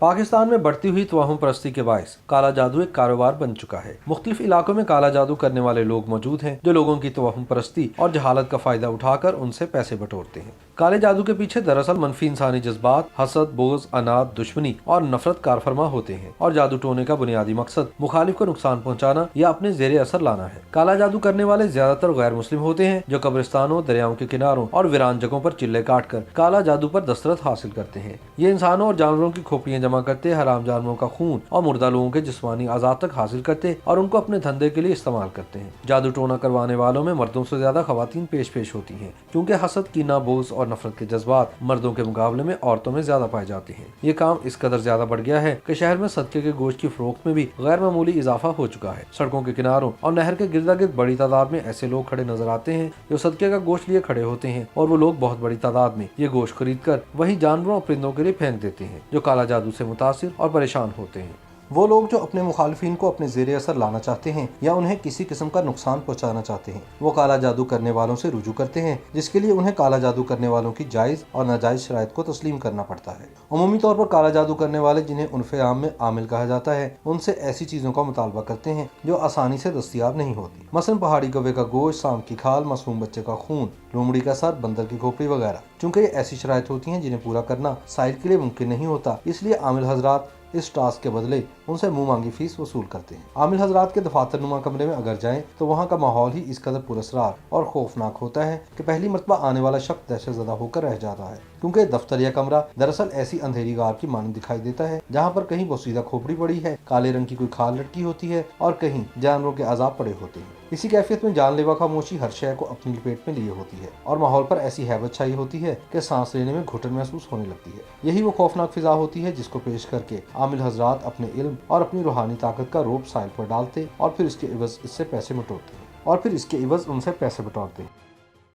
पाकिस्तान में बढ़ती हुई तवाहुम परस्ती के बायस काला जादू एक कारोबार बन चुका है। मुख्तलिफ इलाकों में काला जादू करने वाले लोग मौजूद हैं जो लोगों की तवाहुम परस्ती और जहालत का फायदा उठाकर उनसे पैसे बटोरते हैं। काले जादू के पीछे दरअसल मनफी इंसानी जज्बात, हसद, बोझ, अनाद, दुश्मनी और नफरत कारफरमा होते हैं और जादू टोने का बुनियादी मकसद मुखालिफ को नुकसान पहुँचाना या अपने जेरे असर लाना है। काला जादू करने वाले ज्यादातर गैर मुस्लिम होते हैं जो कब्रिस्तानों, दरियाओं के किनारों और वीरान जगहों पर चिल्ले काट कर काला जादू पर दस्तरस हासिल करते हैं। ये इंसानों और जानवरों की खोपड़ियां जमा करते, हराम जानवरों का खून और मुर्दा लोगों के जिस्मानी आज़ाद तक हासिल करते और उनको अपने धंधे के लिए इस्तेमाल करते हैं। जादू टोना करवाने वालों में मर्दों से ज्यादा खवातीन पेश होती हैं, क्योंकि हसद, कीना, बोझ और नफरत के जज्बात मर्दों के मुकाबले में औरतों में ज्यादा पाए जाते हैं। ये काम इस कदर ज्यादा बढ़ गया है कि शहर में सदके के गोश्त की फरोख्त में भी गैर मामूली इजाफा हो चुका है। सड़कों के किनारों और नहर के गिरदा गिर्द बड़ी तादाद में ऐसे लोग खड़े नजर आते हैं जो सदके का गोश्त लिए खड़े होते हैं और वो लोग बहुत बड़ी तादाद में ये गोश्त खरीद कर वहीं जानवरों और परिंदों के लिए फेंक देते हैं जो काला जादू से मुतासिर और परेशान होते हैं। वो लोग जो अपने मुखालिफिन को अपने ज़ेरे असर लाना चाहते हैं या उन्हें किसी किस्म का नुकसान पहुंचाना चाहते हैं, वो काला जादू करने वालों से रुजू करते हैं, जिसके लिए उन्हें काला जादू करने वालों की जायज़ और नाजायज़ शराइत को तस्लीम करना पड़ता है। अमूमी तौर पर काला जादू करने वाले, जिन्हें उर्फ़े आम में आमिल कहा जाता है, उनसे ऐसी चीज़ों का मुतालबा करते हैं जो आसानी से दस्तियाब नहीं होती, मसलन पहाड़ी कौवे का गोश्त, सांप की खाल, मासूम बच्चे का खून, लोमड़ी का सर, बंदर की खोपड़ी वगैरह। चूँकि ये ऐसी शराइत होती हैं जिन्हें पूरा करना साइल के लिए मुमकिन नहीं होता, इसलिए आमिल हजरात इस टास्क के बदले उनसे मुंह मांगी फीस वसूल करते हैं। आमिल हजरात के दफातर नुमा कमरे में अगर जाएं तो वहाँ का माहौल ही इस कदर पुरअसरार और खौफनाक होता है कि पहली मरतबा आने वाला शख्स दहशतज़दा होकर रह जाता है, क्योंकि दफ्तर या कमरा दरअसल ऐसी अंधेरी गार की मानद दिखाई देता है जहाँ पर कहीं बोसीदा खोपड़ी पड़ी है, काले रंग की कोई खाल लटकी होती है और कहीं जानवरों के अजाब पड़े होते हैं। इसी कैफियत में जानलेवा खामोशी हर शय को अपनी लपेट में लिए होती है और माहौल पर ऐसी हैबत छाई होती है कि सांस लेने में घुटन महसूस होने लगती है। यही वो खौफनाक फिजा होती है जिसको पेश करके आमिल हजरात अपने इल्म और अपनी रूहानी ताकत का रोब साइल पर डालते और फिर इसके इवज उनसे पैसे बटोरते हैं।